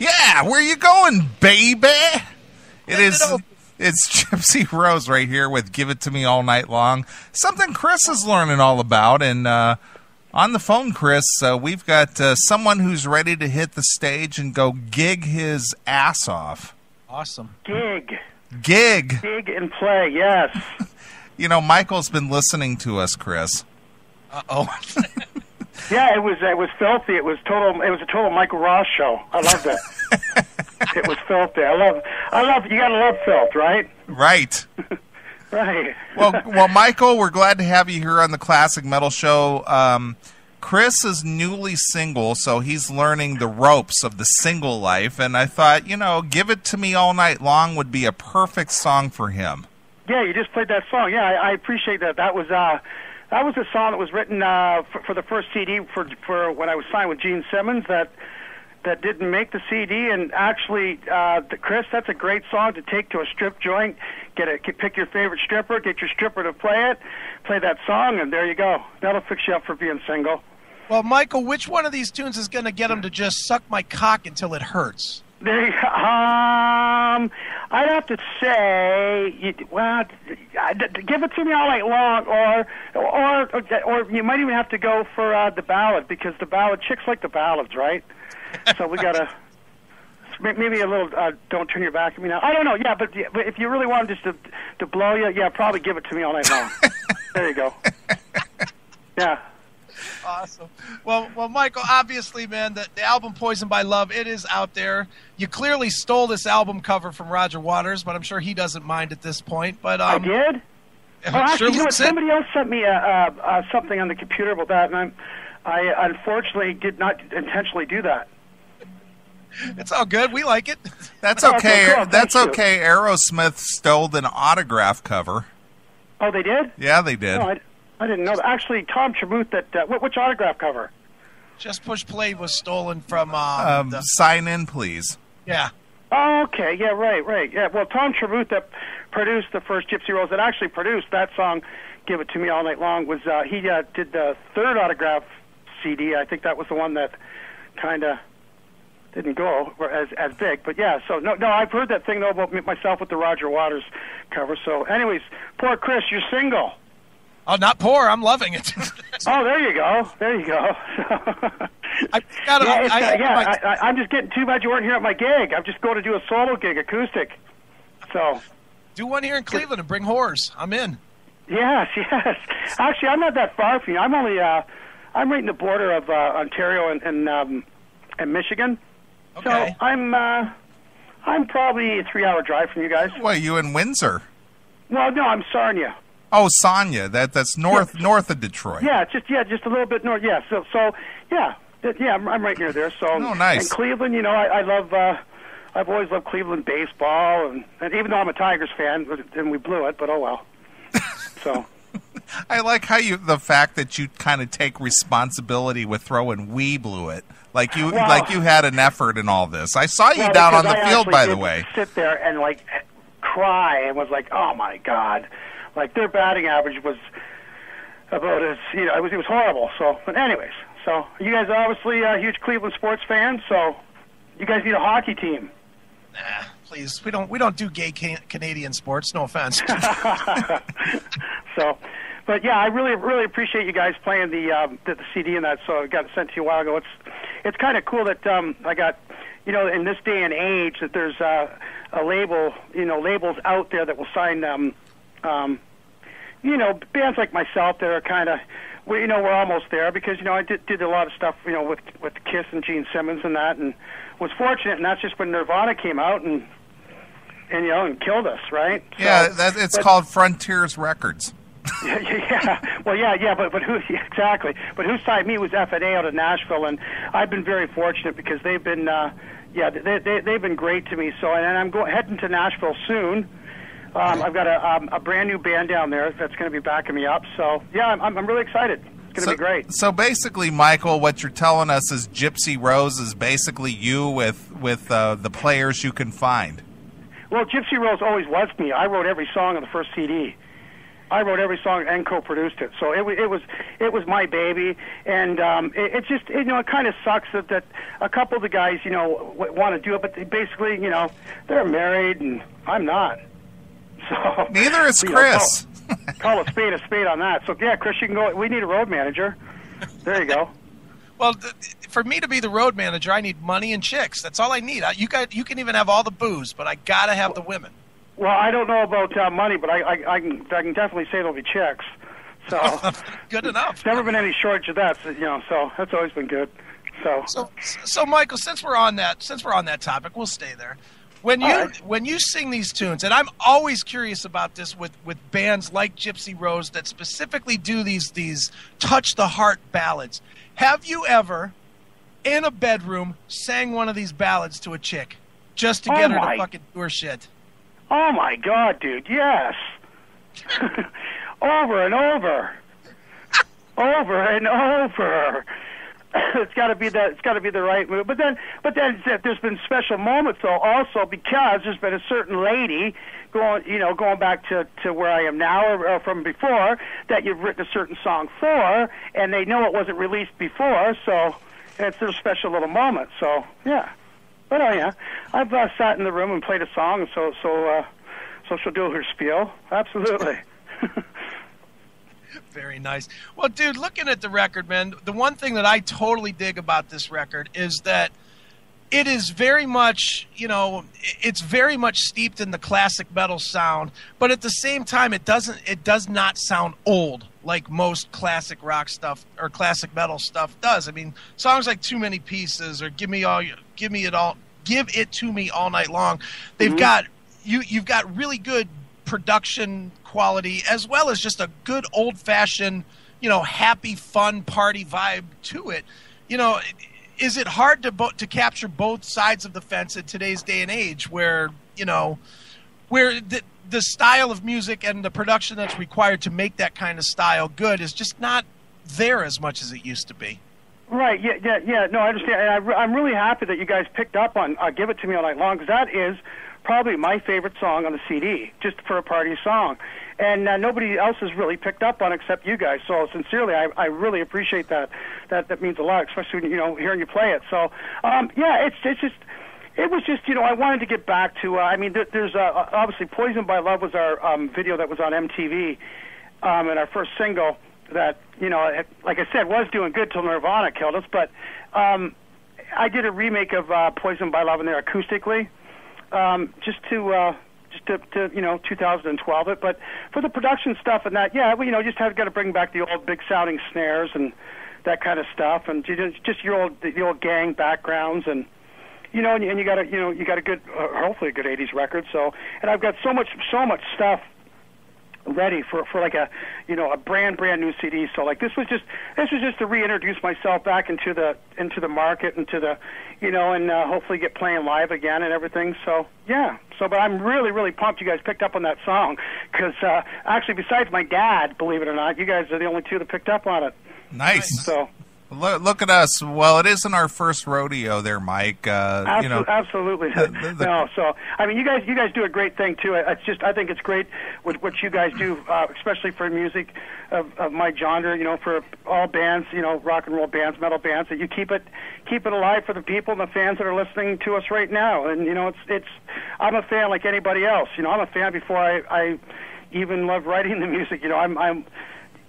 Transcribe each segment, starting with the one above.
Yeah, where you going, baby? It's gypsy-rose right here with Give It To Me All Night Long. Something Chris is learning all about. And on the phone, Chris, we've got someone who's ready to hit the stage and go gig his ass off. Awesome. Gig and play, yes. You know, Michael's been listening to us, Chris. Uh-oh. Yeah, it was filthy. It was a total Michael Ross show. I loved it. It was filthy. I love. You gotta love filth, right? Right. Right. Well, Michael, we're glad to have you here on the Classic Metal Show. Chris is newly single, so he's learning the ropes of the single life, and I thought, Give It To Me All Night Long would be a perfect song for him. Yeah, you just played that song. Yeah, I appreciate that. That was a song that was written for the first CD for when I was signed with Gene Simmons that didn't make the CD. And actually, Chris, that's a great song to take to a strip joint. Pick your favorite stripper, get your stripper to play that song, and there you go. That'll fix you up for being single. Well, Michael, which one of these tunes is going to get him to just suck my cock until it hurts? I'd have to say, Give It To Me All Night Long, or you might even have to go for the ballad, because the ballad, chicks like the ballads, right? So we gotta maybe a little Don't Turn Your Back on Me Now. I don't know, yeah, but if you really want just to blow you, yeah, probably Give It To Me All Night Long. There you go. Yeah. Awesome. Well, Michael, obviously, man, the album Poison by Love, it is out there. You clearly stole this album cover from Roger Waters, but I'm sure he doesn't mind at this point. But I did? Actually, somebody else sent me something on the computer about that, and I unfortunately did not intentionally do that. It's all good. We like it. That's okay. Cool. That's okay. Aerosmith stole an autograph cover. Oh, they did? Yeah, they did. Oh, I didn't know that. Actually, Tom Tremuth, which autograph cover? Just Push Play was stolen from... Sign In, Please. Yeah. Oh, okay. Yeah, right. Yeah. Well, Tom Tremuth, that produced the first Gypsy-Rose, that actually produced that song, Give It To Me All Night Long, was he did the third autograph CD. I think that was the one that kind of didn't go as big. But yeah, so no, I've heard that thing, though, about myself with the Roger Waters cover. So anyways, poor Chris, you're single. Oh, not poor. I'm loving it. Oh, there you go. I'm just getting too bad you weren't here at my gig. I'm just going to do a solo gig, acoustic. So do one here in Cleveland and bring whores. I'm in. Yes. Actually, I'm not that far from you. I'm only I'm right in the border of Ontario and Michigan. Okay. So I'm probably a 3-hour drive from you guys. Well, you in Windsor? Well, no, I'm Sarnia. Oh, Sarnia. That's north of Detroit. Yeah, just a little bit north. Yeah, so yeah, I'm right near there. So oh, nice. And Cleveland, I love. I've always loved Cleveland baseball, and even though I'm a Tigers fan, and we blew it, but oh well. So. I like how the fact that you kind of take responsibility with throwing "we blew it," like you had an effort in all this. I saw you down on the field, by the way. Sit there and cry and was like, "Oh my God!" Like their batting average was about as it was horrible. So, but anyways, so you guys are obviously huge Cleveland sports fans. So you guys need a hockey team. Nah, please, we don't do gay Canadian sports. No offense. So. But yeah, I really appreciate you guys playing the CD and that. So I got it sent to you a while ago. It's kind of cool that I got in this day and age that there's a label labels out there that will sign bands like myself that are kind of we're almost there because I did a lot of stuff with Kiss and Gene Simmons and that, and was fortunate, and that's just when Nirvana came out and killed us, right? Yeah, it's called Frontiers Records. Yeah. Well, yeah, but who exactly? But who signed me was F&A out of Nashville, and I've been very fortunate because they've been, they've been great to me. So, and I'm heading to Nashville soon. I've got a brand new band down there that's going to be backing me up. So, yeah, I'm really excited. It's going to be great. So basically, Michael, what you're telling us is Gypsy-Rose is basically you with the players you can find. Well, Gypsy-Rose always was me. I wrote every song on the first CD. I wrote every song and co-produced it. So it was my baby, and it just it kind of sucks that a couple of the guys want to do it, but they basically they're married and I'm not. So neither is Chris. Call a spade on that. So yeah, Chris, you can go. We need a road manager. There you go. Well, for me to be the road manager, I need money and chicks. That's all I need. You can even have all the booze, but I gotta have the women. Well, I don't know about money, but I can definitely say there'll be chicks. So good enough. Never been any shortage of that. So that's always been good. So Michael, since we're on that topic, we'll stay there. When you sing these tunes, and I'm always curious about this with bands like Gypsy-Rose that specifically do these touch the heart ballads. Have you ever, in a bedroom, sang one of these ballads to a chick just to get her to fucking do her shit? Oh my God, dude! Yes, over and over, over and over. It's got to be the right move. But then there's been special moments though, also because there's been a certain lady going back to where I am now or from before that you've written a certain song for, and they know it wasn't released before, so it's their special little moment. So yeah, but yeah, I've sat in the room and played a song, so she'll do her spiel. Absolutely. Very nice. Well, dude, looking at the record, man, the one thing that I totally dig about this record is that it is very much, it's very much steeped in the classic metal sound, but at the same time, it does not sound old like most classic rock stuff or classic metal stuff does. I mean, songs like Too Many Pieces or Give It To Me All Night Long, they've got you've got really good production quality as well as just a good old-fashioned, happy, fun party vibe to it. Is it hard to capture both sides of the fence in today's day and age where the style of music and the production that's required to make that kind of style good is just not there as much as it used to be? Right, yeah. No, I understand. And I'm really happy that you guys picked up on Give It To Me All Night Long, because that is probably my favorite song on the CD, just for a party song. And nobody else has really picked up on it except you guys. So sincerely, I really appreciate that. That means a lot, especially hearing you play it. So yeah, it was just I wanted to get back to. There's obviously Poison by Love was our video that was on MTV, and our first single that like I said was doing good till Nirvana killed us. But I did a remake of Poison by Love in there acoustically. Just to 2012 it, but for the production stuff and that, yeah, just got to bring back the old big sounding snares and that kind of stuff, and just the old gang backgrounds, and and you got a good, hopefully a good '80s record. So, and I've got so much stuff ready for like a brand new CD. So like this was just to reintroduce myself back into the market, into the and hopefully get playing live again and everything. So yeah. But I'm really pumped you guys picked up on that song, because actually besides my dad, believe it or not, you guys are the only two that picked up on it. Nice. So. Look at us. Well, it isn't our first rodeo there, Mike. Absolutely. No, so you guys do a great thing too. It's just I think it's great what you guys do, especially for music of my genre. For all bands, rock and roll bands, metal bands, that you keep it alive for the people and the fans that are listening to us right now. And it's I'm a fan like anybody else. I'm a fan before I even love writing the music. I'm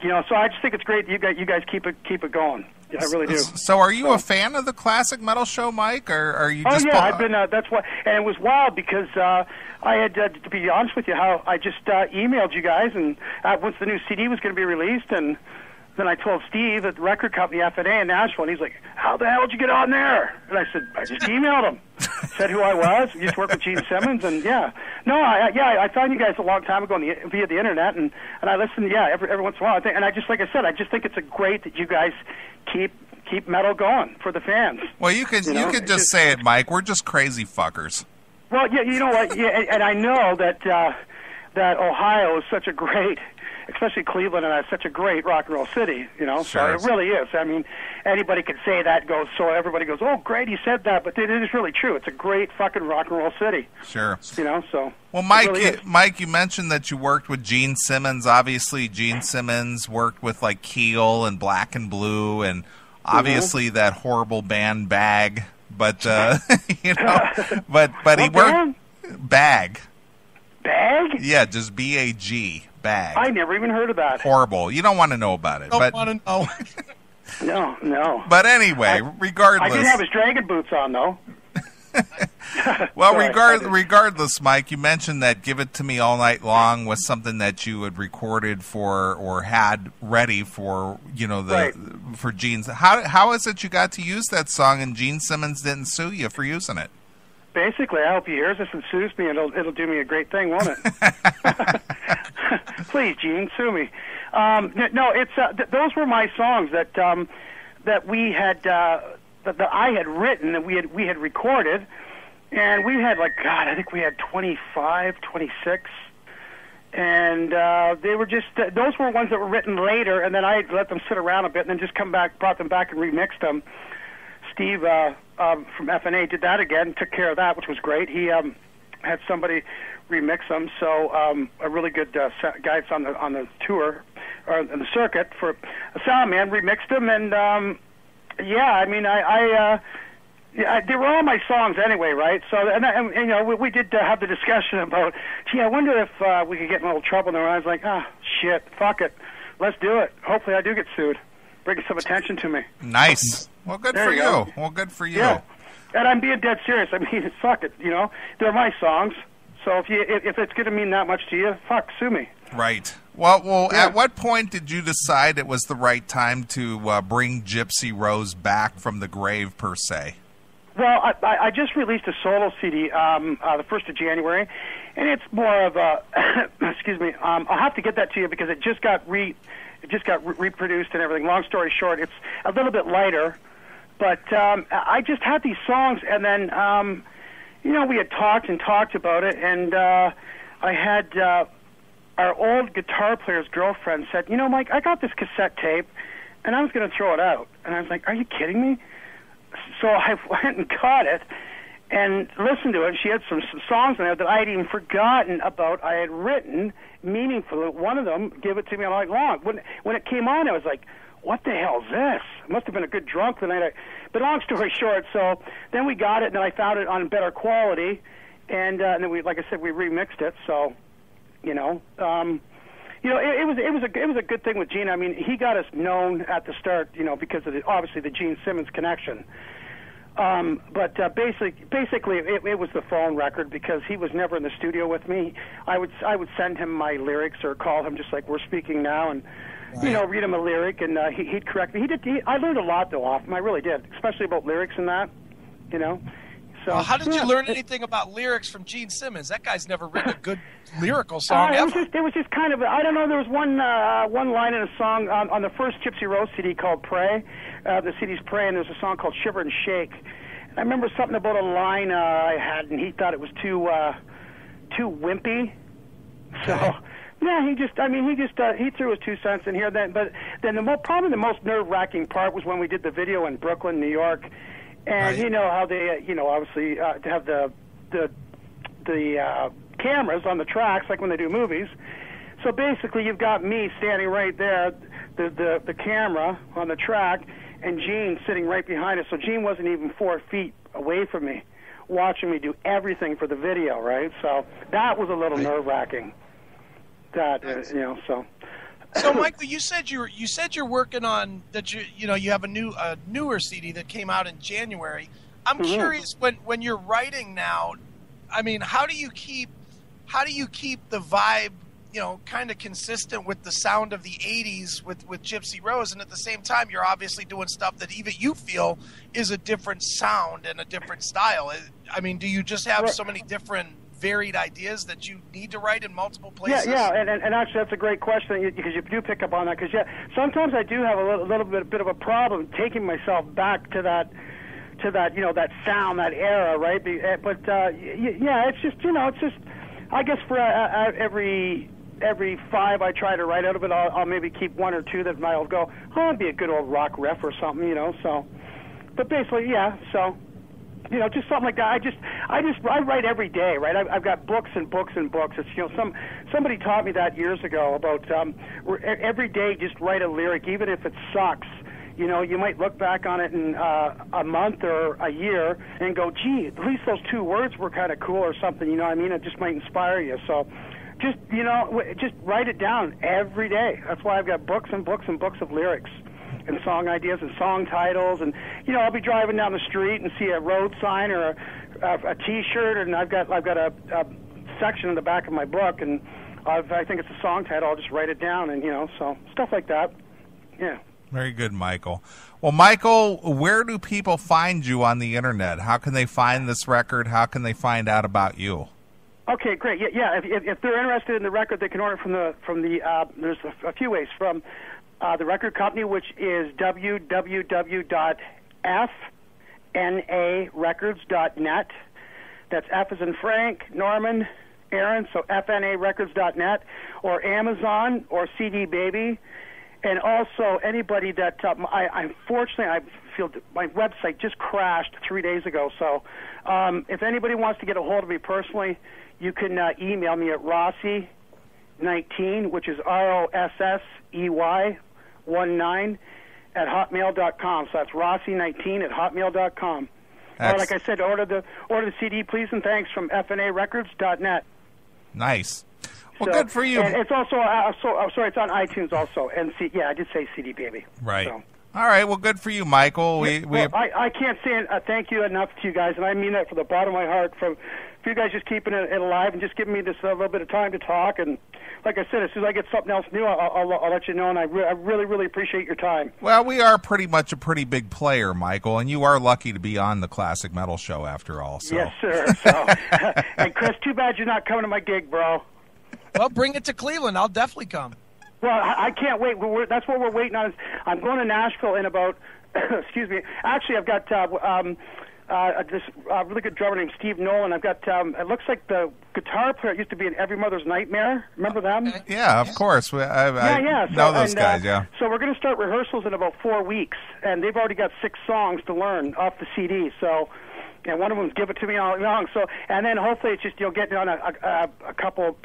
so I just think it's great that you guys keep it going. Yeah, I really do. So are you a fan of the classic metal show, Mike, or are you just... Oh, yeah, I've been, that's why, and it was wild because I had, to be honest with you, how I just emailed you guys, and once the new CD was going to be released, and then I told Steve at the record company, F&A in Nashville, and he's like, how the hell did you get on there? And I said, I just emailed him. Said who I was, used to work with Gene Simmons, and yeah. No, I found you guys a long time ago via the internet, and I listened, every once in a while. And I just, like I said, I just think it's great that you guys keep metal going for the fans. Well, you could just say it, Mike. We're just crazy fuckers. Well, yeah, you know what? Yeah, and I know that Ohio is such a great especially Cleveland, and it's such a great rock and roll city, you know. Sure. So it really is. I mean, anybody could say that. So everybody goes, "Oh, great, he said that," but it is really true. It's a great fucking rock and roll city. Sure. You know, so. Well, really Mike, you mentioned that you worked with Gene Simmons. Obviously, Gene Simmons worked with like Keel and Black and Blue, and obviously that horrible band Bag. But you know, but he worked Bag. Bag? Yeah, just BAG. Bag. I never even heard of that. Horrible. You don't want to know about it. Don't want to know. No. But anyway, regardless. I did have his dragon boots on, though. Well, Sorry, regardless, Mike, you mentioned that "Give It to Me All Night Long" was something that you had recorded for or had ready for, you know, for Gene's. How is it you got to use that song and Gene Simmons didn't sue you for using it? Basically, I hope he hears this and sues me, and it'll do me a great thing, won't it? Please, Gene, sue me. No, it's those were my songs that we had that I had written, that we had recorded, and we had I think we had 25, 26, and they were just those were ones that were written later, and then I let them sit around a bit, and then just brought them back and remixed them. Steve from FNA did that again, took care of that, which was great. He had somebody remix them, so a really good guy on the tour or on the circuit for a sound man remixed them, and yeah, I mean, they were all my songs anyway, right? So, and you know, we did have the discussion about, gee, I wonder if we could get in a little trouble. And I was like, shit, fuck it, let's do it. Hopefully, I do get sued. Bring some attention to me. Nice. Well, good for you. Well, good for you. Yeah. And I'm being dead serious. I mean, fuck it. You know, they're my songs. So if it's going to mean that much to you, fuck, sue me. Right. Well, yeah. At what point did you decide it was the right time to bring Gypsy-Rose back from the grave, per se? Well, I just released a solo CD the 1st of January, and it's more of a excuse me. I'll have to get that to you because it just got reproduced and everything. Long story short, it's a little bit lighter, but I just had these songs, and then you know, we had talked about it, and I had our old guitar player's girlfriend said, you know, Mike, I got this cassette tape, and I was going to throw it out. And I was like, are you kidding me? So I went and got it and listened to it. She had some songs in there that I had even forgotten about. I had written meaningfully. One of them, Give It to Me All Night Long. When it came on, I was like, what the hell is this? It must have been a good drunk the night. But long story short, so then we got it, and then I found it on better quality, and then we, like I said, we remixed it. So, you know, it was a good thing with Gene. I mean, he got us known at the start, you know, because of obviously the Gene Simmons connection. But basically, it was the phone record because he was never in the studio with me. I would send him my lyrics or call him just like we're speaking now, and you know, read him a lyric, and he'd correct me. I learned a lot though off him. I really did, especially about lyrics and that, you know. So how did you learn anything about lyrics from Gene Simmons? That guy's never written a good lyrical song ever. It was just kind of, I don't know, there was one line in a song on the first Gypsy-Rose CD called Pray. The CD's Pray, and there's a song called Shiver and Shake. And I remember something about a line I had, and he thought it was too wimpy. So, yeah, he threw his 2 cents in here. But then probably the most nerve-wracking part was when we did the video in Brooklyn, New York. And you know how they, you know, obviously to have the cameras on the tracks, like when they do movies. So basically, you've got me standing right there, the camera on the track, and Gene sitting right behind us. So Gene wasn't even 4 feet away from me, watching me do everything for the video, right? So that was a little nerve-wracking. That you know, so. So, Michael, you said you're working on that. You know you have a newer CD that came out in January. I'm curious when you're writing now. I mean, how do you keep the vibe, you know, kind of consistent with the sound of the '80s with Gypsy-Rose, and at the same time you're obviously doing stuff that even you feel is a different sound and a different style. I mean, do you just have so many different varied ideas that you need to write in multiple places? Yeah, and actually that's a great question because you do pick up on that. Because sometimes I do have a little bit of a problem taking myself back to that you know, that sound, that era, right? But yeah, it's just, you know, it's just, I guess for every every 5 I try to write out of it, I'll maybe keep 1 or 2 that I'll go, oh, it'd be a good old rock riff or something, so. But basically, yeah, so, just something like that. I write every day, right? I've got books and books and books. It's, somebody taught me that years ago about every day just write a lyric, even if it sucks. You might look back on it in a month or a year and go, gee, at least those 2 words were kind of cool or something, you know what I mean? It just might inspire you. So just, just write it down every day. That's why I've got books and books and books of lyrics and song ideas and song titles. And, I'll be driving down the street and see a road sign or a T-shirt, and I've got a section in the back of my book, and I think it's a song title. I'll just write it down, and, so stuff like that. Yeah. Very good, Michael. Well, Michael, where do people find you on the internet? How can they find this record? How can they find out about you? Okay, great. Yeah. If they're interested in the record, they can order from the. There's a few ways from the record company, which is www.fnarecords.net. That's F as in Frank, Norman, Aaron. So fnarecords.net, or Amazon, or CD Baby. And also, anybody that unfortunately, I feel my website just crashed 3 days ago. So, if anybody wants to get a hold of me personally, you can email me at Rossy19, which is ROSSEY 19 at hotmail.com. So that's Rossy19 at hotmail.com. Or like I said, order the CD, please and thanks, from fnarecords.net. Nice. Well, good for you. And it's also, sorry, it's on iTunes also. And I did say CD Baby. Right. So. All right. Well, good for you, Michael. I can't say thank you enough to you guys, and I mean that from the bottom of my heart. For you guys just keeping it alive and just giving me this little bit of time to talk. And like I said, as soon as I get something else new, I'll let you know. And I really, really appreciate your time. Well, we are pretty much a pretty big player, Michael, and you are lucky to be on the Classic Metal Show after all. So. Yes, sir. So, and Chris, too bad you're not coming to my gig, bro. Well, bring it to Cleveland. I'll definitely come. Well, I can't wait. That's what we're waiting on. I'm going to Nashville in about, excuse me. Actually, I've got this really good drummer named Steve Nolan. I've got, it looks like the guitar player used to be in Every Mother's Nightmare. Remember them? Okay. Yeah, of course. I So, know those guys, yeah. So we're going to start rehearsals in about 4 weeks, and they've already got 6 songs to learn off the CD. So... And one of them's Give It To Me All Along. So, and then hopefully it's just you'll get on a couple,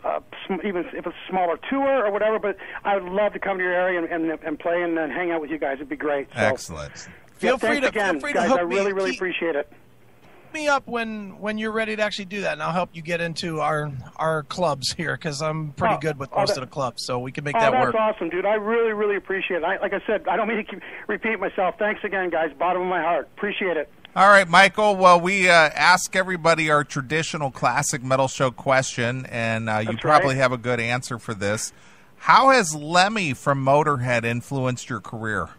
even if it's a smaller tour or whatever. But I would love to come to your area and play and hang out with you guys. It'd be great. So, excellent. Feel free to guys. hook I really appreciate it. Me up when you're ready to actually do that, and I'll help you get into our clubs here, because I'm pretty good with most of the clubs, so we can make that work. That's awesome, dude. I really appreciate it. Like I said, I don't mean to keep repeating myself. Thanks again, guys. Bottom of my heart. Appreciate it. All right, Michael. Well, we ask everybody our traditional Classic Metal Show question, and you probably have a good answer for this. How has Lemmy from Motorhead influenced your career?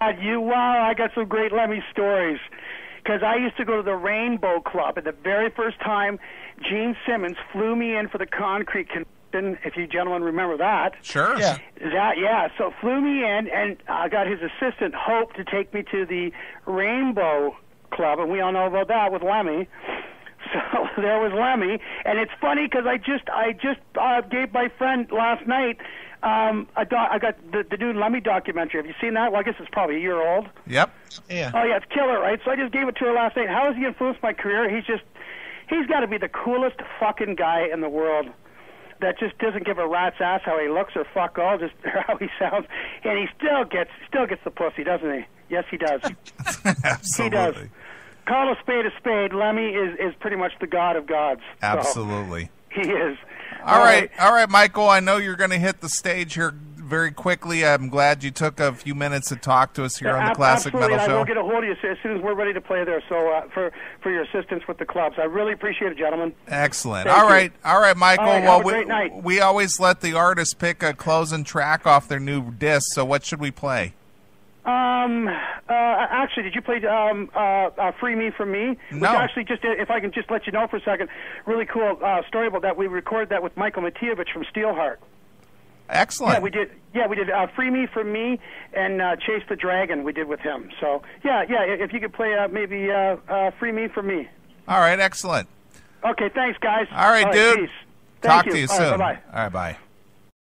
Wow, I got some great Lemmy stories. Because I used to go to the Rainbow Club, and the very first time Gene Simmons flew me in for the Concrete Convention, if you gentlemen remember that. Sure. Yeah. So flew me in, and I got his assistant, Hope, to take me to the Rainbow Club, and we all know about that with Lemmy. So there was Lemmy, and it's funny because I just gave my friend last night I got the new Lemmy documentary. Have you seen that? Well, I guess it's probably a year old. Yep. Yeah. Oh yeah, it's killer, right? So I just gave it to her last night. How has he influenced my career? He's got to be the coolest fucking guy in the world. That just doesn't give a rat's ass how he looks or fuck all, just how he sounds, and he still gets the pussy, doesn't he? Yes, he does. Absolutely. He does. Call a spade. Lemmy is pretty much the god of gods. Absolutely. So, he is. All right, Michael. I know you're going to hit the stage here very quickly. I'm glad you took a few minutes to talk to us here on the Classic Metal Show. I will get a hold of you as soon as we're ready to play there. So for your assistance with the clubs, I really appreciate it, gentlemen. Excellent. Thank All right, Michael. All right, well, have a great night. We always let the artist pick a closing track off their new disc. So what should we play? Actually, did you play Free Me From Me? No. Which actually, just if I can just let you know for a second, really cool story about that. We recorded that with Michael Matijevich from Steelheart. Excellent. Yeah, we did Free Me From Me and Chase the Dragon we did with him. So, yeah, if you could play maybe Free Me From Me. All right, excellent. Okay, thanks, guys. All right, dude. Peace. Talk you. to you All right, soon. bye-bye. All right, bye.